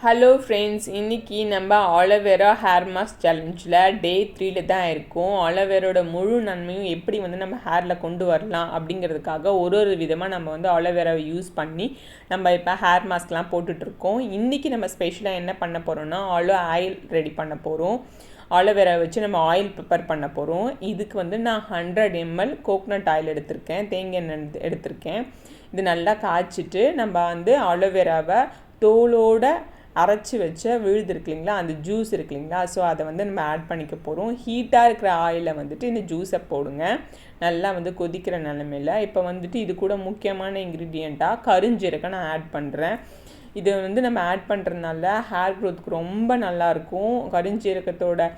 Hello friends, இன்றைக்கி நம்ம aloe vera hair mask சேலஞ்சில் டே 3 தான் இருக்கும். ஆலோவேரோட முழு நன்மையும் எப்படி நம்ம ஹேரில் கொண்டு வரலாம் அப்படிங்கிறதுக்காக ஒரு விதமாக நம்ம ஆலோவேராவை யூஸ் பண்ணி நம்ம இப்போ ஹேர் மாஸ்க்லாம் போட்டுட்ருக்கோம். இன்றைக்கி நம்ம ஸ்பெஷலாக என்ன பண்ண போகிறோம்னா ஆலோ ஆயில் ரெடி பண்ண போகிறோம். ஆலோவேரா வச்சு நம்ம ஆயில் ப்ரிப்பேர் பண்ண போகிறோம். இதுக்கு நான் 100 ml கோகனட் ஆயில் எடுத்திருக்கேன், தேங்காய் எண்ணெய் எடுத்திருக்கேன். இது நல்லா காய்ச்சிட்டு நம்ம ஆலோவேராவை தோலோட அரைச்சி வச்ச விழுது இருக்கு இல்லைங்களா, அந்த ஜூஸ் இருக்கு இல்லைங்களா, ஸோ அதை நம்ம ஆட் பண்ணிக்க போகிறோம். ஹீட்டாக இருக்கிற ஆயிலில் இந்த ஜூஸை போடுங்க. நல்லா கொதிக்கிற நிலமையில் இப்போ இது கூட முக்கியமான இன்க்ரீடியண்ட்டாக கருஞ்சீரகம் நான் ஆட் பண்ணுறேன். இது நம்ம ஆட் பண்ணுறதுனால ஹேர் க்ரோத்துக்கு ரொம்ப நல்லாயிருக்கும். கருஞ்சீரகத்தோட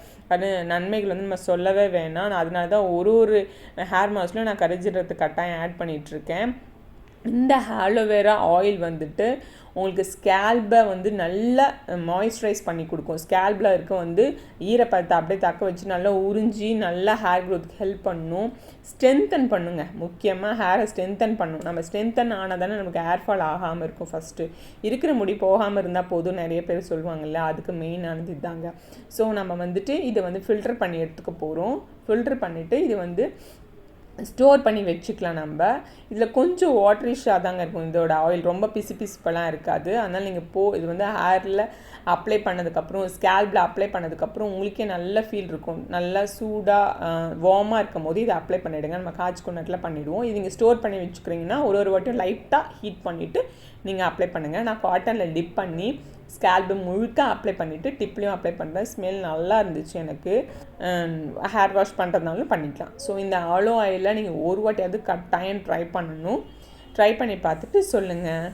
நன்மைகள் நம்ம சொல்லவே வேணாம். அதனால தான் ஒரு ஹேர் மாஸ்க்லையும் நான் கருஞ்சீரகத்தை கட்டாயம் ஆட் பண்ணிகிட்ருக்கேன். இந்த ஆலோவேரா ஆயில் உங்களுக்கு ஸ்கேல்பை நல்லா மாய்ஸ்சரைஸ் பண்ணி கொடுக்கும். ஸ்கேல்பில் இருக்க ஈரப்பதத்தை அப்படியே தக்க வச்சு நல்லா உறிஞ்சி நல்லா ஹேர் க்ரோத்துக்கு ஹெல்ப் பண்ணும். ஸ்ட்ரென்தன் பண்ணுங்க, முக்கியமாக ஹேரை ஸ்ட்ரென்தன் பண்ணும். நம்ம ஸ்ட்ரென்தன் ஆனால் தானே நமக்கு ஹேர் ஃபால் ஆகாமல் இருக்கும். ஃபஸ்ட்டு இருக்கிற முடி போகாமல் இருந்தால் போதும் நிறைய பேர் சொல்லுவாங்கள்ல, அதுக்கு மெயினானது இதாங்க. ஸோ நம்ம இதை ஃபில்டர் பண்ணி எடுத்துக்க போகிறோம். ஃபில்டர் பண்ணிவிட்டு இது ஸ்டோர் பண்ணி வச்சுக்கலாம். நம்ம இதில் கொஞ்சம் வாட்டரிஷாக தாங்க இருக்கும். இதோட ஆயில் ரொம்ப பிசுப்பெல்லாம் இருக்காது. அதனால் நீங்கள் இது ஹேரில் அப்ளை பண்ணதுக்கப்புறம், ஸ்கேல்பில் அப்ளை பண்ணதுக்கப்புறம் உங்களுக்கே நல்ல ஃபீல் இருக்கும். நல்லா சூடாக வார்மாக இருக்கும் போது இதை அப்ளை பண்ணிவிடுங்க. நம்ம காய்ச்சி கொண்டட்டில் பண்ணிவிடுவோம். இது நீங்கள் ஸ்டோர் பண்ணி வச்சுக்கிறீங்கன்னா ஒரு வாட்டியும் லைட்டாக ஹீட் பண்ணிவிட்டு நீங்கள் அப்ளை பண்ணுங்கள். நான் காட்டனில் டிப் பண்ணி ஸ்கேல்பு முழுக்க அப்ளை பண்ணிவிட்டு டிப்லேயும் அப்ளை பண்ணுறேன். ஸ்மெல் நல்லா இருந்துச்சு எனக்கு. ஹேர் வாஷ் பண்ணுறதுனாலும் பண்ணிக்கலாம். ஸோ இந்த ஆலோ ஆயிலில் நீங்கள் ஒரு வாட்டியாவது கட்டாயம் ட்ரை பண்ணணும். ட்ரை பண்ணி பார்த்துட்டு சொல்லுங்கள்.